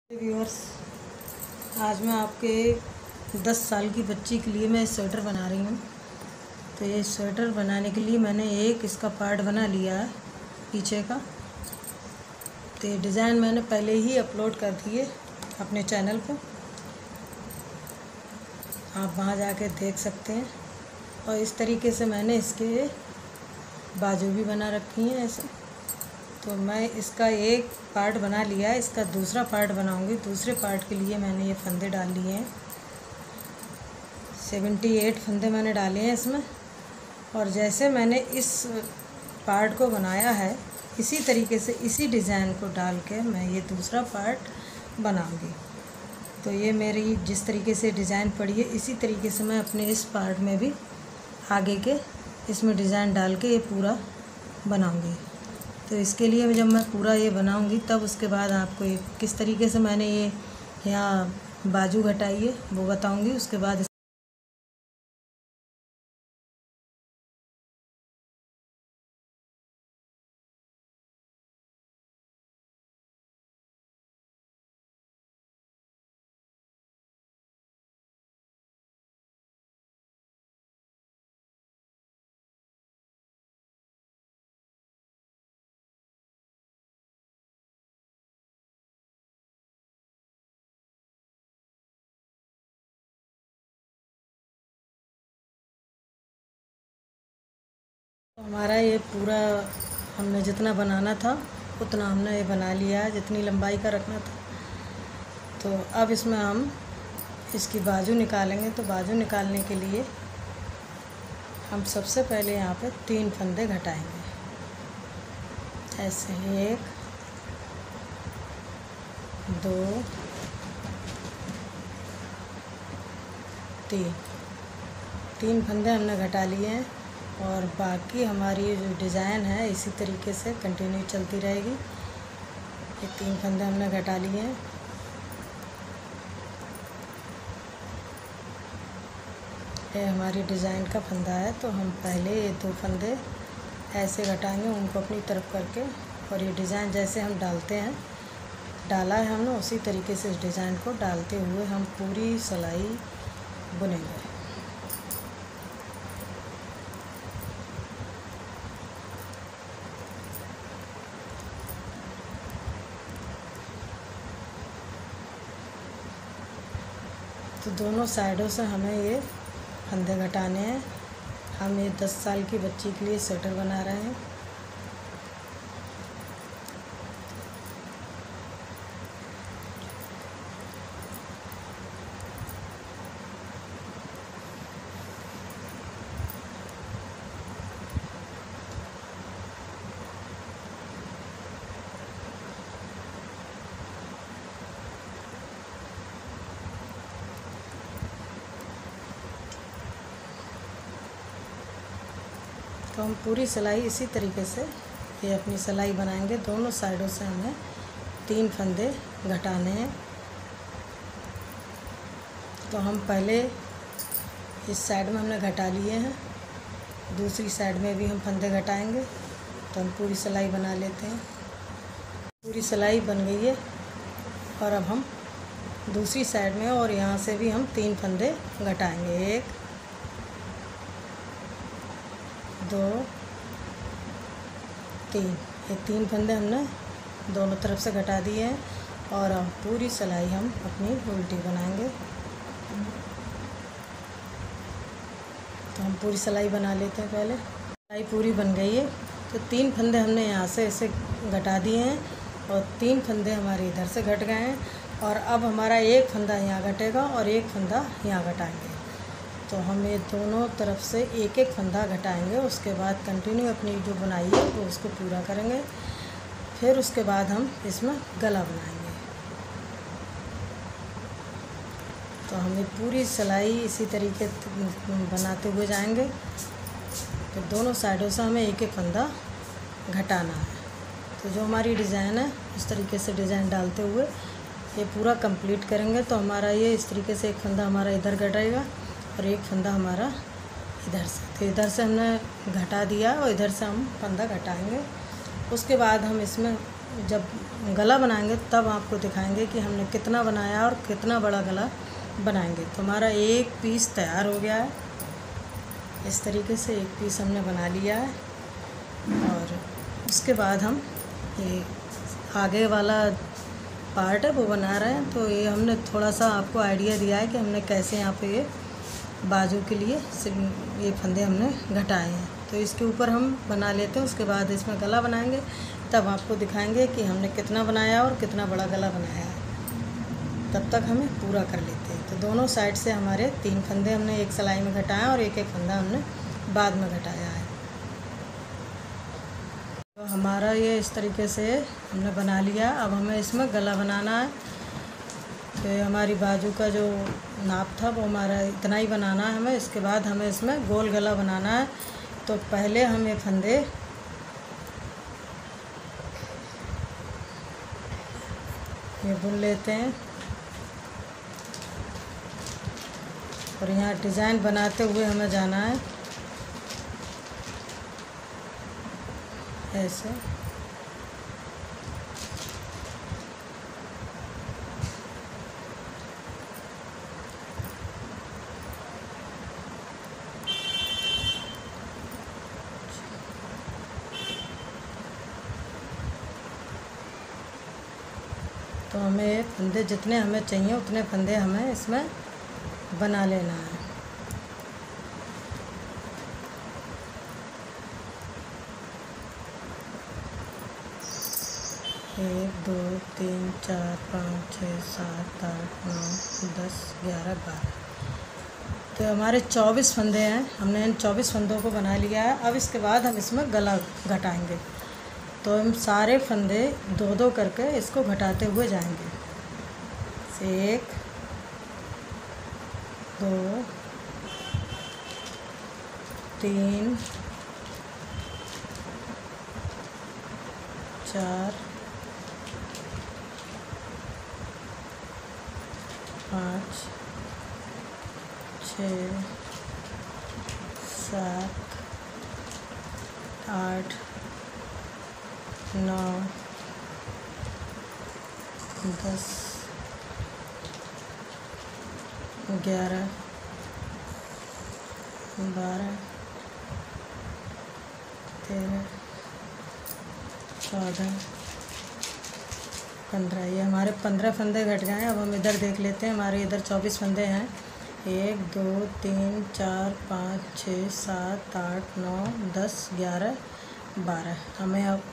Viewers, आज मैं आपके 10 साल की बच्ची के लिए मैं स्वेटर बना रही हूँ। तो ये स्वेटर बनाने के लिए मैंने एक इसका पार्ट बना लिया है पीछे का। तो ये डिज़ाइन मैंने पहले ही अपलोड कर दिए अपने चैनल पर, आप वहाँ जाके देख सकते हैं। और इस तरीके से मैंने इसके बाजू भी बना रखी हैं ऐसे। तो मैं इसका एक पार्ट बना लिया है, इसका दूसरा पार्ट बनाऊंगी। दूसरे पार्ट के लिए मैंने ये फंदे डाल लिए हैं, 78 फंदे मैंने डाले हैं इसमें। और जैसे मैंने इस पार्ट को बनाया है, इसी तरीके से इसी डिज़ाइन को डाल के मैं ये दूसरा पार्ट बनाऊंगी। तो ये मेरी जिस तरीके से डिज़ाइन पड़ी है, इसी तरीके से मैं अपने इस पार्ट में भी आगे के इसमें डिज़ाइन डाल के ये पूरा बनाऊंगी। तो इसके लिए जब मैं पूरा ये बनाऊंगी, तब उसके बाद आपको ये किस तरीके से मैंने ये यहाँ बाजू घटाई है वो बताऊंगी। उसके बाद हमारा ये पूरा हमने जितना बनाना था उतना हमने ये बना लिया है, जितनी लंबाई का रखना था। तो अब इसमें हम इसकी बाजू निकालेंगे। तो बाजू निकालने के लिए हम सबसे पहले यहाँ पे 3 फंदे घटाएंगे ऐसे। 1 2 3 फंदे हमने घटा लिए हैं। और बाकी हमारी जो डिज़ाइन है इसी तरीके से कंटिन्यू चलती रहेगी। ये 3 फंदे हमने घटा लिए हैं। ये हमारी डिज़ाइन का फंदा है। तो हम पहले ये 2 फंदे ऐसे घटाएंगे, उनको अपनी तरफ करके। और ये डिज़ाइन जैसे हम डालते हैं, डाला है हमने, उसी तरीके से इस डिज़ाइन को डालते हुए हम पूरी सिलाई बुनेंगे। तो दोनों साइडों से हमें ये फंदे घटाने हैं। हम ये 10 साल की बच्ची के लिए स्वेटर बना रहे हैं। तो हम पूरी सिलाई इसी तरीके से ये अपनी सिलाई बनाएंगे। दोनों साइडों से हमें 3 फंदे घटाने हैं। तो हम पहले इस साइड में हमने घटा लिए हैं, दूसरी साइड में भी हम फंदे घटाएंगे। तो हम पूरी सिलाई बना लेते हैं। पूरी सिलाई बन गई है। और अब हम दूसरी साइड में और यहाँ से भी हम 3 फंदे घटाएंगे। 1 2 3 ये 3 फंदे हमने दोनों तरफ से घटा दिए हैं। और अब पूरी सिलाई हम अपनी उल्टी बनाएंगे। तो हम पूरी सिलाई बना लेते हैं। पहले सिलाई पूरी बन गई है। तो 3 फंदे हमने यहाँ से ऐसे घटा दिए हैं और 3 फंदे हमारे इधर से घट गए हैं। और अब हमारा एक फंदा यहाँ घटेगा और एक फंदा यहाँ घटाएंगे। तो हम ये दोनों तरफ से एक एक फंदा घटाएंगे। उसके बाद कंटिन्यू अपनी जो बुनाई है वो उसको पूरा करेंगे। फिर उसके बाद हम इसमें गला बनाएंगे। तो हम ये पूरी सिलाई इसी तरीके बनाते हुए जाएंगे। तो दोनों साइडों से हमें एक एक फंदा घटाना है। तो जो हमारी डिज़ाइन है उस तरीके से डिज़ाइन डालते हुए ये पूरा कंप्लीट करेंगे। तो हमारा ये इस तरीके से एक फंदा हमारा इधर घटेगा और एक फंदा हमारा इधर से। तो इधर से हमने घटा दिया और इधर से हम फंदा घटाएंगे। उसके बाद हम इसमें जब गला बनाएंगे तब आपको दिखाएंगे कि हमने कितना बनाया और कितना बड़ा गला बनाएंगे। तो हमारा एक पीस तैयार हो गया है। इस तरीके से एक पीस हमने बना लिया है और उसके बाद हम ये आगे वाला पार्ट है वो बना रहे हैं। तो ये हमने थोड़ा सा आपको आइडिया दिया है कि हमने कैसे यहाँ पे ये बाजू के लिए ये फंदे हमने घटाए हैं। तो इसके ऊपर हम बना लेते हैं, उसके बाद इसमें गला बनाएंगे, तब आपको दिखाएंगे कि हमने कितना बनाया और कितना बड़ा गला बनाया है। तब तक हमें पूरा कर लेते हैं। तो दोनों साइड से हमारे 3 फंदे हमने एक सिलाई में घटाए और एक एक फंदा हमने बाद में घटाया है। तो हमारा ये इस तरीके से हमने बना लिया। अब हमें इसमें गला बनाना है। तो ये हमारी बाजू का जो नाप था वो हमारा इतना ही बनाना है हमें। इसके बाद हमें इसमें गोल गला बनाना है। तो पहले हम ये फंदे ये बुन लेते हैं और यहाँ डिज़ाइन बनाते हुए हमें जाना है ऐसे। तो हमें फंदे जितने हमें चाहिए उतने फंदे हमें इसमें बना लेना है। एक, 2, 3, 4, 5, 6, 7, 8, 9, 10, 11, 12। तो हमारे 24 फंदे हैं। हमने इन 24 फंदों को बना लिया है। अब इसके बाद हम इसमें गला घटाएंगे। तो हम सारे फंदे 2-2 करके इसको घटाते हुए जाएंगे। 1, 2, 3, 4, 5, 6, 7, 8, 9, 10, 11, 12, 13, 14, 15। ये हमारे 15 फंदे घट गए हैं। अब हम इधर देख लेते हैं। हमारे इधर 24 फंदे हैं। 1, 2, 3, 4, 5, 6, 7, 8, 9, 10, 11, 12। हमें अब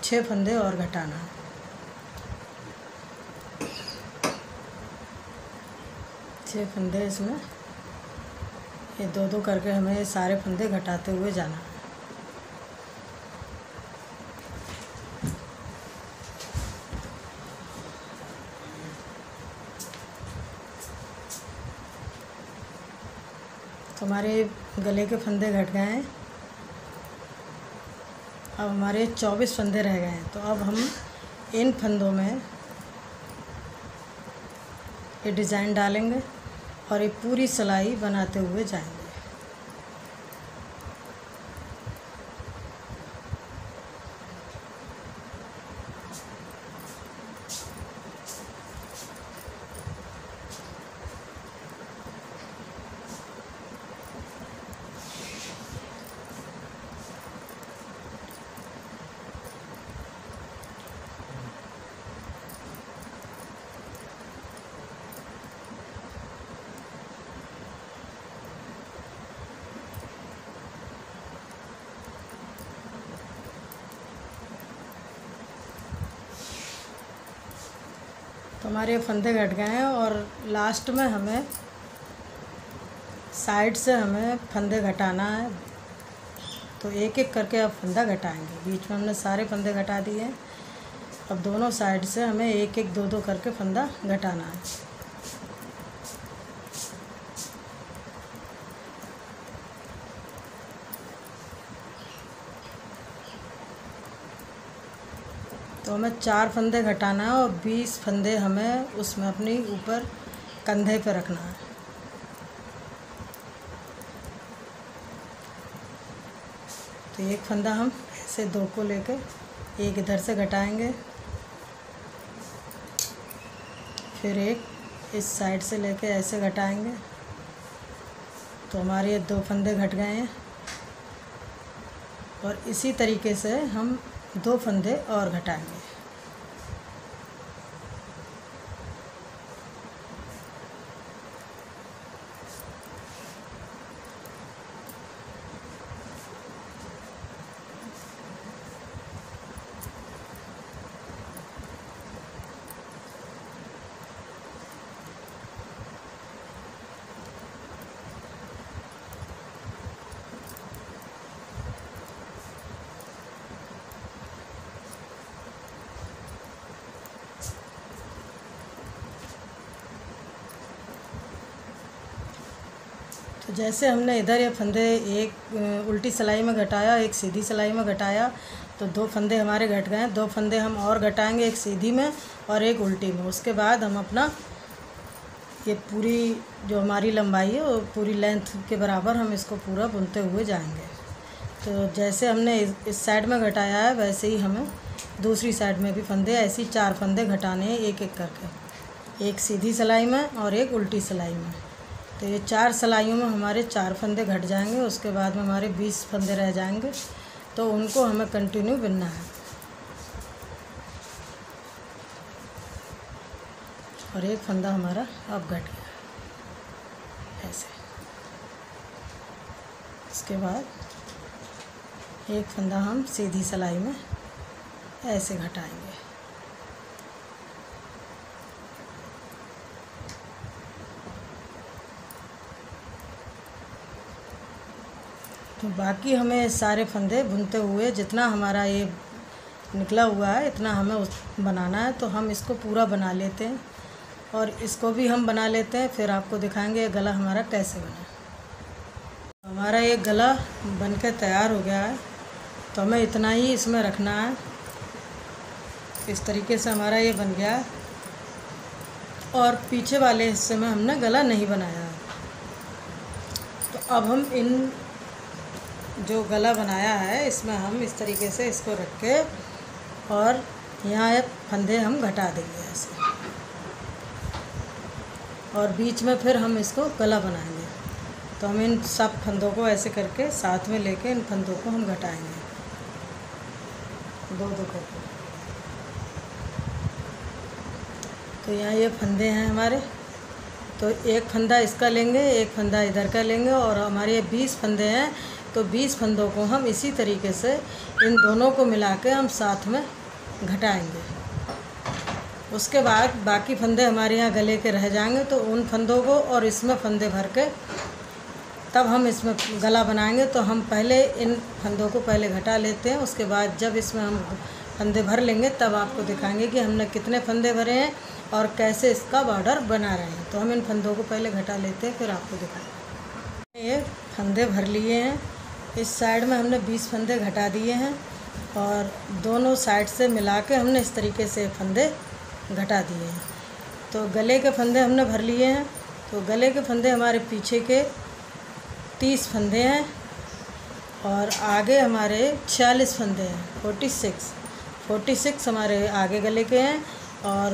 6 फंदे और घटाना है। छः फंदे इसमें ये 2-2 करके हमें ये सारे फंदे घटाते हुए जाना है। तो हमारे गले के फंदे घट गए हैं। अब हमारे 24 फंदे रह गए हैं। तो अब हम इन फंदों में ये डिज़ाइन डालेंगे और ये पूरी सिलाई बनाते हुए जाएंगे। तो हमारे फंदे घट गए हैं और लास्ट में हमें साइड से हमें फंदे घटाना है। तो एक एक करके अब फंदा घटाएंगे। बीच में हमने सारे फंदे घटा दिए हैं। अब दोनों साइड से हमें एक एक 2-2 करके फंदा घटाना है। तो हमें 4 फंदे घटाना है और 20 फंदे हमें उसमें अपनी ऊपर कंधे पे रखना है। तो एक फंदा हम ऐसे 2 को लेके एक इधर से घटाएंगे फिर एक इस साइड से लेके ऐसे घटाएंगे तो हमारे ये 2 फंदे घट गए हैं। और इसी तरीके से हम 2 फंदे और घटाएंगे। तो जैसे हमने इधर ये फंदे एक उल्टी सिलाई में घटाया, एक सीधी सिलाई में घटाया, तो 2 फंदे हमारे घट गए। 2 फंदे हम और घटाएंगे, एक सीधी में और एक उल्टी में। उसके बाद हम अपना ये पूरी जो हमारी लंबाई है वो पूरी लेंथ के बराबर हम इसको पूरा बुनते हुए जाएंगे। तो जैसे हमने इस साइड में घटाया है वैसे ही हमें दूसरी साइड में भी फंदे ऐसे ही 4 फंदे घटाने हैं, एक एक करके, एक सीधी सिलाई में और एक उल्टी सिलाई में। तो ये 4 सिलाइयों में हमारे 4 फंदे घट जाएंगे। उसके बाद में हमारे 20 फंदे रह जाएंगे, तो उनको हमें कंटिन्यू बुनना है। और एक फंदा हमारा अब घट गया ऐसे। इसके बाद एक फंदा हम सीधी सिलाई में ऐसे घटाएंगे। तो बाकी हमें सारे फंदे बुनते हुए जितना हमारा ये निकला हुआ है इतना हमें बनाना है। तो हम इसको पूरा बना लेते हैं और इसको भी हम बना लेते हैं, फिर आपको दिखाएंगे ये गला हमारा कैसे बना। हमारा ये गला बनकर तैयार हो गया है, तो हमें इतना ही इसमें रखना है। इस तरीके से हमारा ये बन गया है और पीछे वाले हिस्से में हमने गला नहीं बनाया है। तो अब हम इन जो गला बनाया है इसमें हम इस तरीके से इसको रख के और यहाँ फंदे हम घटा देंगे ऐसे, और बीच में फिर हम इसको गला बनाएंगे। तो हम इन सब फंदों को ऐसे करके साथ में लेके इन फंदों को हम घटाएंगे 2-2 करके। तो यहाँ ये फंदे हैं हमारे, तो एक फंदा इसका लेंगे, एक फंदा इधर का लेंगे, और हमारे ये 20 फंदे हैं। तो 20 फंदों को हम इसी तरीके से इन दोनों को मिला के हम साथ में घटाएंगे। उसके बाद बाकी फंदे हमारे यहाँ गले के रह जाएंगे, तो उन फंदों को और इसमें फंदे भर के तब हम इसमें गला बनाएंगे। तो हम पहले इन फंदों को पहले घटा लेते हैं, उसके बाद जब इसमें हम फंदे भर लेंगे तब आपको दिखाएंगे कि हमने कितने फंदे भरे हैं और कैसे इसका बॉर्डर बना रहे हैं। तो हम इन फंदों को पहले घटा लेते हैं, फिर आपको दिखाएंगे। ये फंदे भर लिए हैं, इस साइड में हमने 20 फंदे घटा दिए हैं और दोनों साइड से मिला के हमने इस तरीके से फंदे घटा दिए हैं। तो गले के फंदे हमने भर लिए हैं। तो गले के फंदे हमारे पीछे के 30 फंदे हैं और आगे हमारे 46 फंदे हैं। 46 हमारे आगे गले के हैं और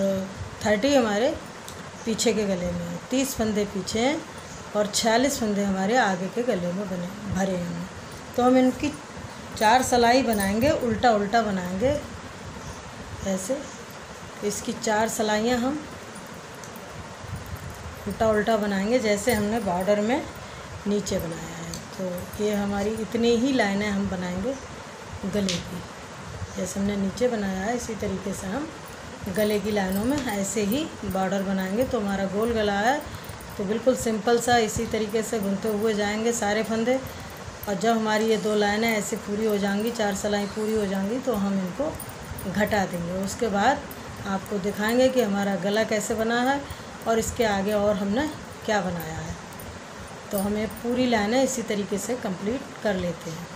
30 हमारे पीछे के गले में हैं। 30 फंदे पीछे हैं और 46 फंदे हमारे आगे के गले में भरे हैं। तो हम इनकी 4 सिलाई बनाएंगे, उल्टा उल्टा बनाएंगे ऐसे। इसकी 4 सिलाइयाँ हम उल्टा उल्टा बनाएंगे जैसे हमने बॉर्डर में नीचे बनाया है। तो ये हमारी इतनी ही लाइनें हम बनाएंगे गले की, जैसे हमने नीचे बनाया है इसी तरीके से हम गले की लाइनों में ऐसे ही बॉर्डर बनाएंगे। तो हमारा गोल गला है, तो बिल्कुल सिंपल सा इसी तरीके से बुनते हुए जाएंगे सारे फंदे। और जब हमारी ये 2 लाइनें ऐसे पूरी हो जाएंगी, 4 सिलाई पूरी हो जाएंगी, तो हम इनको घटा देंगे। उसके बाद आपको दिखाएंगे कि हमारा गला कैसे बना है और इसके आगे और हमने क्या बनाया है। तो हमें पूरी लाइनें इसी तरीके से कंप्लीट कर लेते हैं।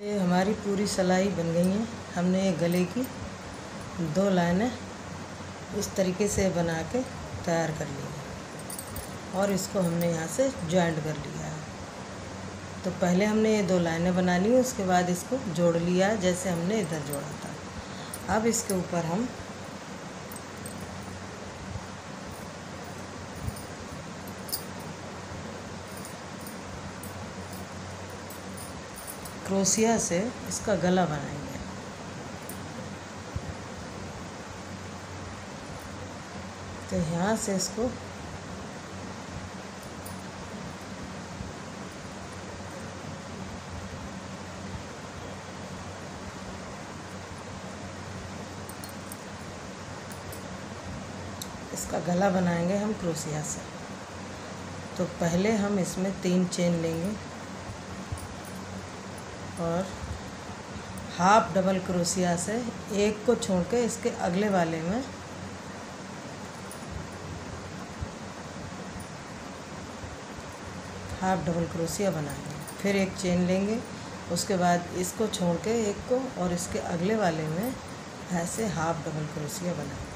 ये हमारी पूरी सिलाई बन गई है। हमने ये गले की 2 लाइनें इस तरीके से बना के तैयार कर ली है और इसको हमने यहाँ से जॉइंट कर लिया है। तो पहले हमने ये 2 लाइनें बना ली, उसके बाद इसको जोड़ लिया जैसे हमने इधर जोड़ा था। अब इसके ऊपर हम क्रोशिया से इसका गला बनाएंगे। तो यहाँ से इसको इसका गला बनाएंगे हम क्रोशिया से। तो पहले हम इसमें 3 चेन लेंगे और हाफ डबल क्रोशिया से एक को छोड़ के इसके अगले वाले में हाफ डबल क्रोशिया बनाएंगे। फिर एक चेन लेंगे, उसके बाद इसको छोड़ के एक को और इसके अगले वाले में ऐसे हाफ डबल क्रोशिया बनाएंगे।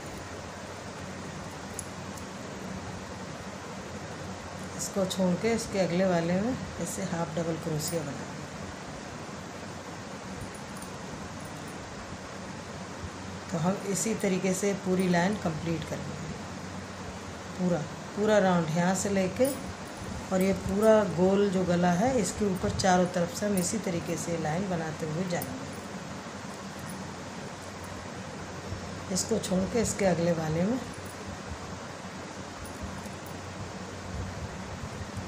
इसको छोड़ के इसके अगले वाले में ऐसे हाफ डबल क्रोशिया बनाएंगे। तो हम इसी तरीके से पूरी लाइन कंप्लीट करेंगे। पूरा राउंड यहाँ से लेके और ये पूरा गोल जो गला है इसके ऊपर चारों तरफ से हम इसी तरीके से लाइन बनाते हुए जाएंगे। इसको छोड़ के इसके अगले वाले में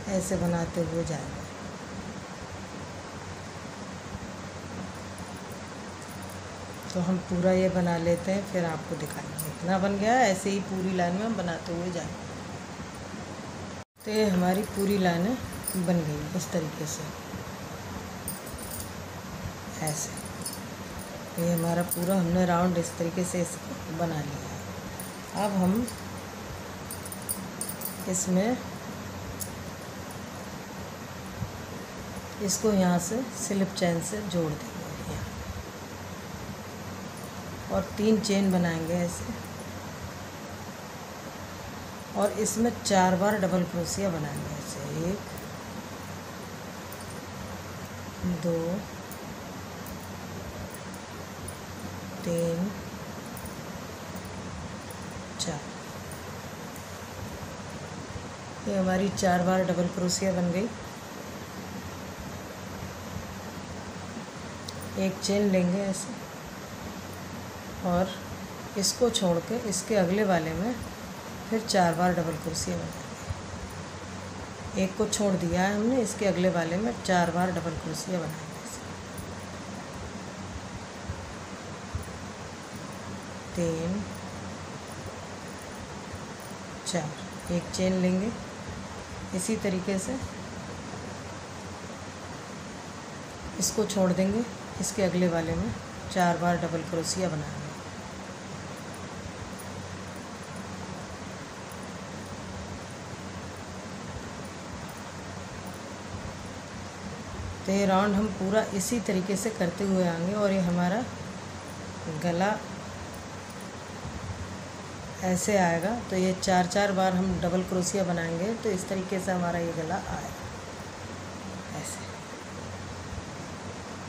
ऐसे बनाते हुए जाएंगे। तो हम पूरा ये बना लेते हैं, फिर आपको दिखाएंगे। इतना बन गया है, ऐसे ही पूरी लाइन में हम बनाते हुए जाएंगे। तो ये हमारी पूरी लाइनें बन गई इस तरीके से, ऐसे। ये हमारा पूरा हमने राउंड इस तरीके से इसको बना लिया है। अब हम इसमें इसको यहाँ से स्लिप चेन से जोड़ देंगे यहाँ और 3 चेन बनाएंगे ऐसे, और इसमें 4 बार डबल क्रोशिया बनाएंगे ऐसे। 1 2 3 4। ये हमारी 4 बार डबल क्रोशिया बन गई। एक चेन लेंगे ऐसे और इसको छोड़ के इसके अगले वाले में फिर 4 बार डबल क्रोशिया बनाएंगे। एक को छोड़ दिया है हमने, इसके अगले वाले में 4 बार डबल क्रोशिया बनाएंगे ऐसे। 3 4। एक चेन लेंगे इसी तरीके से, इसको छोड़ देंगे, इसके अगले वाले में 4 बार डबल क्रोशिया बनाएंगे। तो ये राउंड हम पूरा इसी तरीके से करते हुए आएंगे और ये हमारा गला ऐसे आएगा। तो ये 4 बार हम डबल क्रोशिया बनाएंगे तो इस तरीके से हमारा ये गला आएगा ऐसे।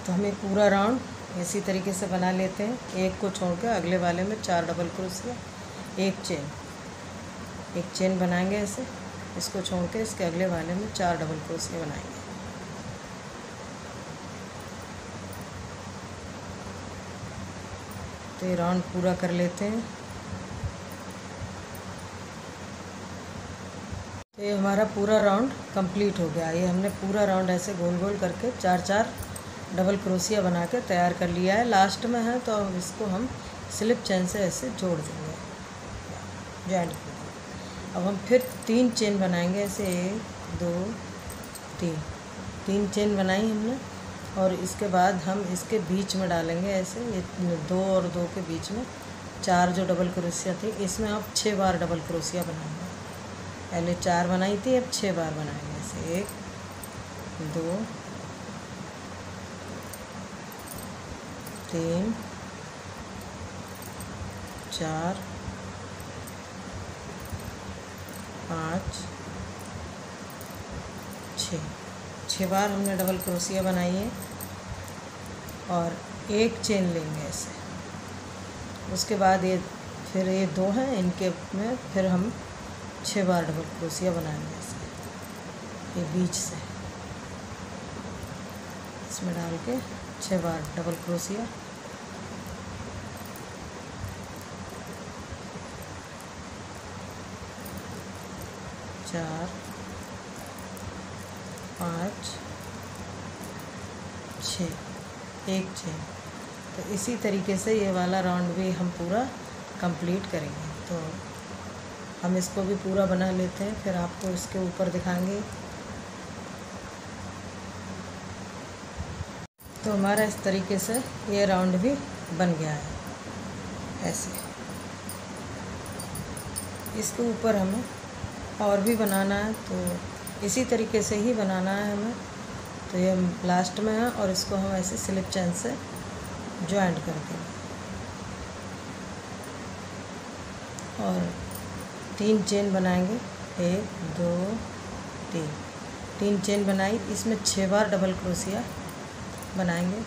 तो हमें पूरा राउंड इसी तरीके से बना लेते हैं। एक को छोड़ के अगले वाले में 4 डबल क्रोशिया, एक चेन बनाएंगे ऐसे, इसको छोड़ के इसके अगले वाले में 4 डबल क्रोशिया बनाएंगे। तो ये राउंड पूरा कर लेते हैं। तो ये हमारा पूरा राउंड कंप्लीट हो गया। ये हमने पूरा राउंड ऐसे गोल गोल करके 4 डबल क्रोशिया बना के तैयार कर लिया है। लास्ट में है तो इसको हम स्लिप चेन से ऐसे जोड़ देंगे, जॉइंट कर देंगे। अब हम फिर 3 चेन बनाएंगे ऐसे, 1 2 3 चेन बनाई हमने, और इसके बाद हम इसके बीच में डालेंगे ऐसे, ये 2 और 2 के बीच में 4 जो डबल क्रोशिया थी, इसमें अब 6 बार डबल क्रोशिया बनाएंगे। पहले 4 बनाई थी, अब 6 बार बनाएंगे ऐसे। 1 2 3 4 5 6 बार हमने डबल क्रोशिया बनाई है। और एक चेन लेंगे ऐसे, उसके बाद ये फिर ये 2 हैं, इनके में फिर हम 6 बार डबल क्रोशिया बनाएंगे ऐसे, ये बीच से इस इसमें डाल के 6 बार डबल क्रोशिया, चार, 5, 6, एक चेन। तो इसी तरीके से ये वाला राउंड भी हम पूरा कंप्लीट करेंगे। तो हम इसको भी पूरा बना लेते हैं, फिर आपको इसके ऊपर दिखाएंगे। तो हमारा इस तरीके से ये राउंड भी बन गया है। ऐसे इसके ऊपर हमें और भी बनाना है, तो इसी तरीके से ही बनाना है हमें। तो ये लास्ट में है और इसको हम ऐसे स्लिप चेन से जॉइंट कर देंगे और 3 चेन बनाएंगे। 1 2 3 चेन बनाई, इसमें 6 बार डबल क्रोशिया बनाएंगे।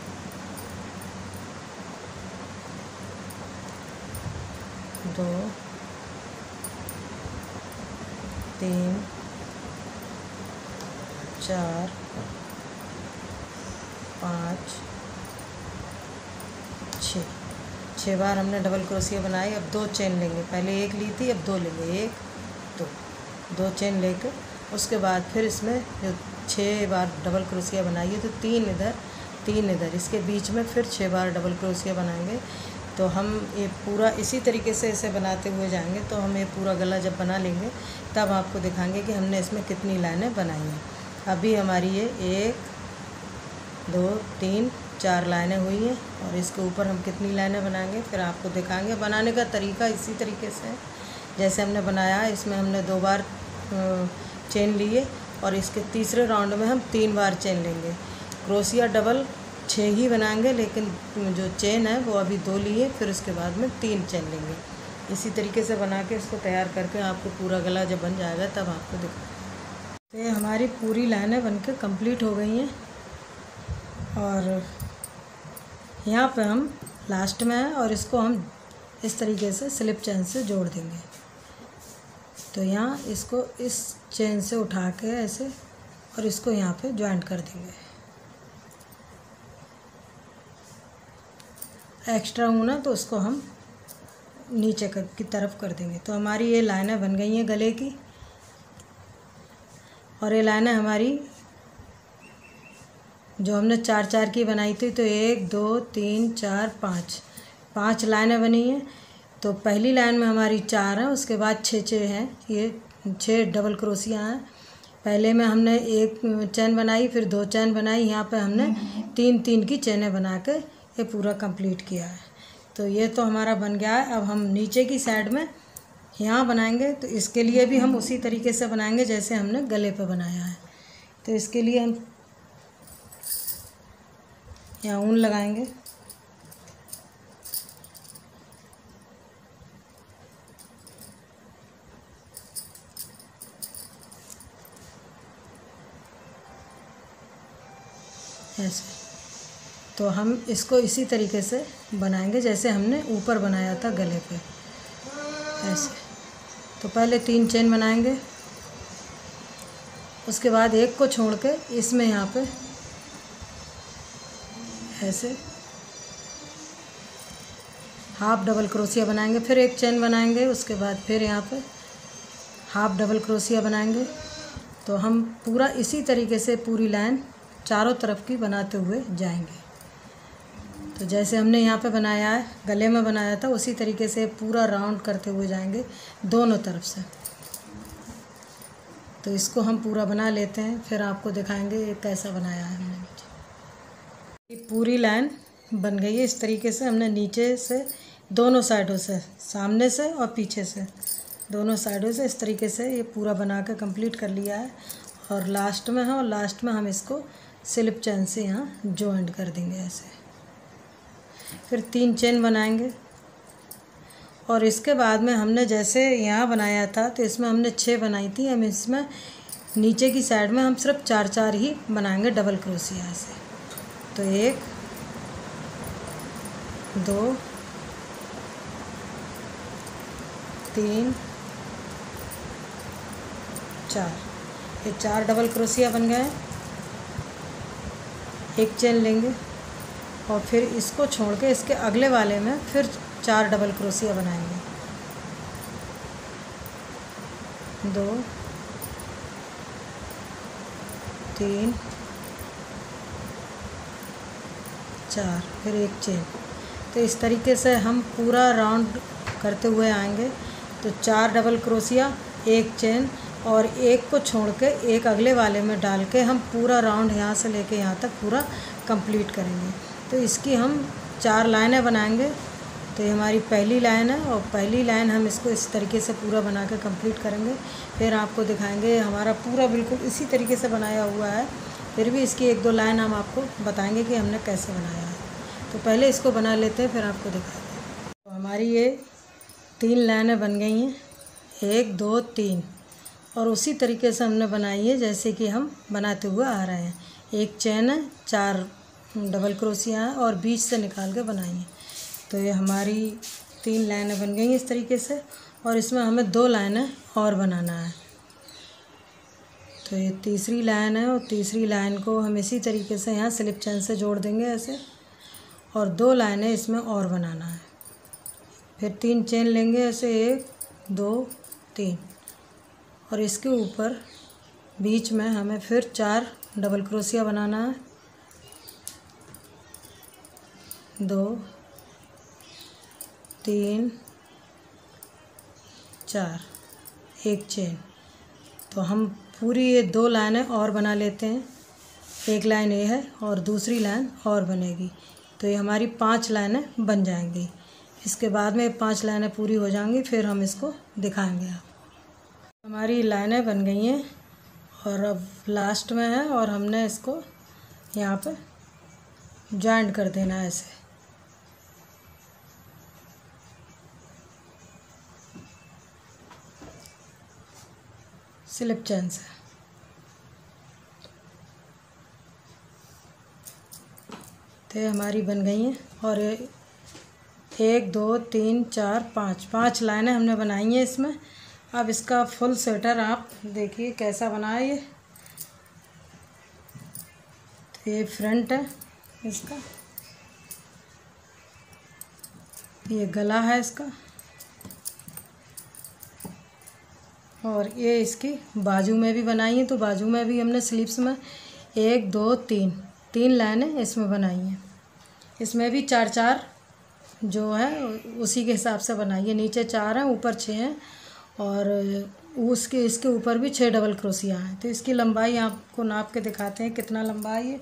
दो, 3, 4, 5, 6 बार हमने डबल क्रोशिया बनाई। अब 2 चेन लेंगे, पहले 1 ली थी, अब 2 लेंगे। 1 2 चेन लेकर उसके बाद फिर इसमें जो 6 बार डबल क्रोशिया बनाइए तो 3 इधर 3 इधर, इसके बीच में फिर 6 बार डबल क्रोशिया बनाएंगे। तो हम ये पूरा इसी तरीके से इसे बनाते हुए जाएंगे। तो हम ये पूरा गला जब बना लेंगे तब आपको दिखाएंगे कि हमने इसमें कितनी लाइनें बनाई हैं। अभी हमारी ये 1 2 3 4 लाइनें हुई हैं और इसके ऊपर हम कितनी लाइनें बनाएंगे फिर आपको दिखाएंगे। बनाने का तरीका इसी तरीके से है जैसे हमने बनाया है। इसमें हमने 2 बार चेन लिए और इसके तीसरे राउंड में हम 3 बार चेन लेंगे। क्रोशिया डबल 6 ही बनाएंगे, लेकिन जो चेन है वो अभी 2 लिए, फिर उसके बाद में 3 चेन लेंगे। इसी तरीके से बना के इसको तैयार करके आपको पूरा गला जब बन जाएगा तब आपको दिखा। तो ये हमारी पूरी लाइनें बनके कंप्लीट हो गई हैं और यहाँ पे हम लास्ट में हैं और इसको हम इस तरीके से स्लिप चेन से जोड़ देंगे। तो यहाँ इसको इस चेन से उठा के ऐसे और इसको यहाँ पे जॉइंट कर देंगे। एक्स्ट्रा ऊन है तो उसको हम नीचे की तरफ कर देंगे। तो हमारी ये लाइनें बन गई हैं गले की और ये लाइनें हमारी जो हमने 4 की बनाई थी। तो 1 2 3 4 5 लाइनें बनी हैं। तो पहली लाइन में हमारी 4 हैं, उसके बाद 6 हैं। ये 6 डबल क्रोशिया हैं। पहले में हमने 1 चैन बनाई, फिर 2 चैन बनाई। यहाँ पे हमने 3 की चैनें बना के ये पूरा कंप्लीट किया है। तो ये तो हमारा बन गया है। अब हम नीचे की साइड में यहाँ बनाएंगे। तो इसके लिए भी हम उसी तरीके से बनाएंगे जैसे हमने गले पे बनाया है। तो इसके लिए हम यहाँ ऊन लगाएंगे। ऐसे तो हम इसको इसी तरीके से बनाएंगे जैसे हमने ऊपर बनाया था गले पे। ऐसे तो पहले 3 चेन बनाएंगे, उसके बाद एक को छोड़ के इसमें यहाँ पे ऐसे हाफ डबल क्रोशिया बनाएंगे। फिर 1 चेन बनाएंगे, उसके बाद फिर यहाँ पे हाफ डबल क्रोशिया बनाएंगे। तो हम पूरा इसी तरीके से पूरी लाइन चारों तरफ की बनाते हुए जाएंगे। तो जैसे हमने यहाँ पे बनाया है, गले में बनाया था, उसी तरीके से पूरा राउंड करते हुए जाएंगे दोनों तरफ से। तो इसको हम पूरा बना लेते हैं, फिर आपको दिखाएंगे ये कैसा बनाया है हमने। ये पूरी लाइन बन गई है। इस तरीके से हमने नीचे से दोनों साइडों से, सामने से और पीछे से, दोनों साइडों से इस तरीके से ये पूरा बना के कंप्लीट कर लिया है। और लास्ट में है, और लास्ट में हम इसको स्लिप चेन से यहाँ जॉइंट कर देंगे ऐसे। फिर 3 चेन बनाएंगे और इसके बाद में हमने जैसे यहाँ बनाया था तो इसमें हमने 6 बनाई थी। हम इसमें नीचे की साइड में हम सिर्फ 4 ही बनाएंगे डबल क्रोशिया से। तो 1 2 3 4, ये 4 डबल क्रोशिया बन गए। एक चेन लेंगे और फिर इसको छोड़ के इसके अगले वाले में फिर 4 डबल क्रोशिया बनाएंगे। 2 3 4 फिर एक चेन। तो इस तरीके से हम पूरा राउंड करते हुए आएंगे। तो 4 डबल क्रोशिया, एक चेन और एक को छोड़ के एक अगले वाले में डाल के हम पूरा राउंड यहाँ से लेके यहाँ तक पूरा कंप्लीट करेंगे। तो इसकी हम 4 लाइनें बनाएंगे। तो ये हमारी पहली लाइन है और पहली लाइन हम इसको इस तरीके से पूरा बना के कंप्लीट करेंगे। फिर आपको दिखाएंगे हमारा पूरा बिल्कुल इसी तरीके से बनाया हुआ है। फिर भी इसकी 1-2 लाइन हम आपको बताएंगे कि हमने कैसे बनाया है। तो पहले इसको बना लेते हैं, फिर आपको दिखाएंगे। तो हमारी ये 3 लाइनें बन गई हैं, 1 2 3, और उसी तरीके से हमने बनाई है जैसे कि हम बनाते हुए आ रहे हैं। एक चेन है, 4 डबल क्रोशिया हैं और बीच से निकाल के बनाई है। तो ये हमारी 3 लाइनें बन गई इस तरीके से, और इसमें हमें 2 लाइनें और बनाना है। तो ये तीसरी लाइन है और तीसरी लाइन को हम इसी तरीके से यहाँ स्लिप चेन से जोड़ देंगे ऐसे, और 2 लाइनें इसमें और बनाना है। फिर 3 चेन लेंगे ऐसे, 1 2 3, और इसके ऊपर बीच में हमें फिर 4 डबल क्रोशिया बनाना है। 2 3 4, एक चेन। तो हम पूरी ये 2 लाइनें और बना लेते हैं। एक लाइन ये है और दूसरी लाइन और बनेगी। तो ये हमारी 5 लाइनें बन जाएंगी। इसके बाद में 5 लाइनें पूरी हो जाएंगी, फिर हम इसको दिखाएंगे आपको। हमारी लाइनें बन गई हैं और अब लास्ट में है, और हमने इसको यहाँ पे जॉइंट कर देना है ऐसे। स्लिप चेन से। तो ये हमारी बन गई हैं, और 1 2 3 4 5 लाइनें हमने बनाई हैं इसमें। अब इसका फुल स्वेटर आप देखिए कैसा बना है ये। तो ये फ्रंट है इसका, ये गला है इसका, और ये इसकी बाजू में भी बनाई है। तो बाजू में भी हमने स्लीव्स में 1 2 3 लाइनें इसमें बनाई हैं। इसमें भी 4 जो है उसी के हिसाब से बनाई है। नीचे 4 हैं, ऊपर 6 हैं, और इसके ऊपर भी 6 डबल क्रोशिया हैं। तो इसकी लंबाई आपको नाप के दिखाते हैं कितना लंबा है ये।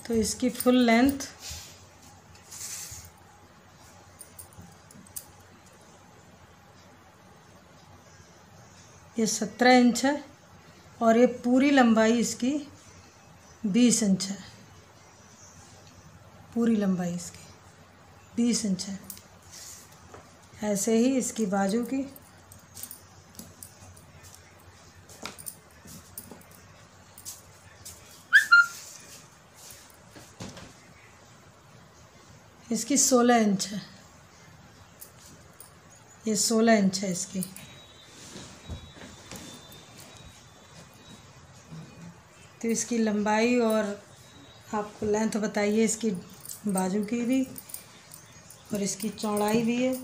तो इसकी फुल लेंथ ये 17 इंच है, और ये पूरी लंबाई इसकी 20 इंच है। पूरी लंबाई इसकी 20 इंच है। ऐसे ही इसकी बाजू की, इसकी 16 इंच है। ये 16 इंच है इसकी। तो इसकी लंबाई और आपको लेंथ बताइए इसकी बाजू की भी, और इसकी चौड़ाई भी है।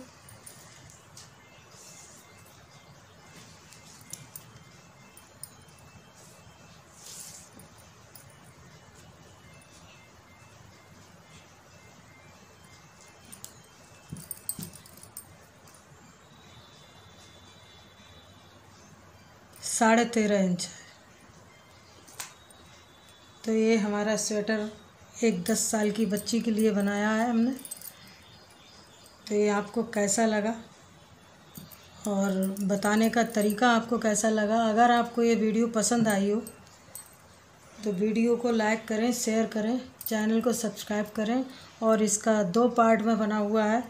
साढ़े 13 इंच है। तो ये हमारा स्वेटर एक 10 साल की बच्ची के लिए बनाया है हमने। तो ये आपको कैसा लगा और बताने का तरीका आपको कैसा लगा? अगर आपको ये वीडियो पसंद आई हो तो वीडियो को लाइक करें, शेयर करें, चैनल को सब्सक्राइब करें। और इसका 2 पार्ट में बना हुआ है।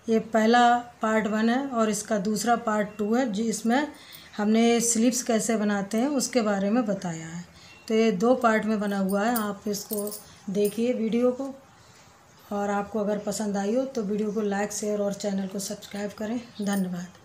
ये पहला पार्ट 1 है और इसका दूसरा पार्ट 2 है, जिसमें हमने स्लीव्स कैसे बनाते हैं उसके बारे में बताया है। तो ये 2 पार्ट में बना हुआ है। आप इसको देखिए वीडियो को, और आपको अगर पसंद आई हो तो वीडियो को लाइक शेयर और चैनल को सब्सक्राइब करें। धन्यवाद।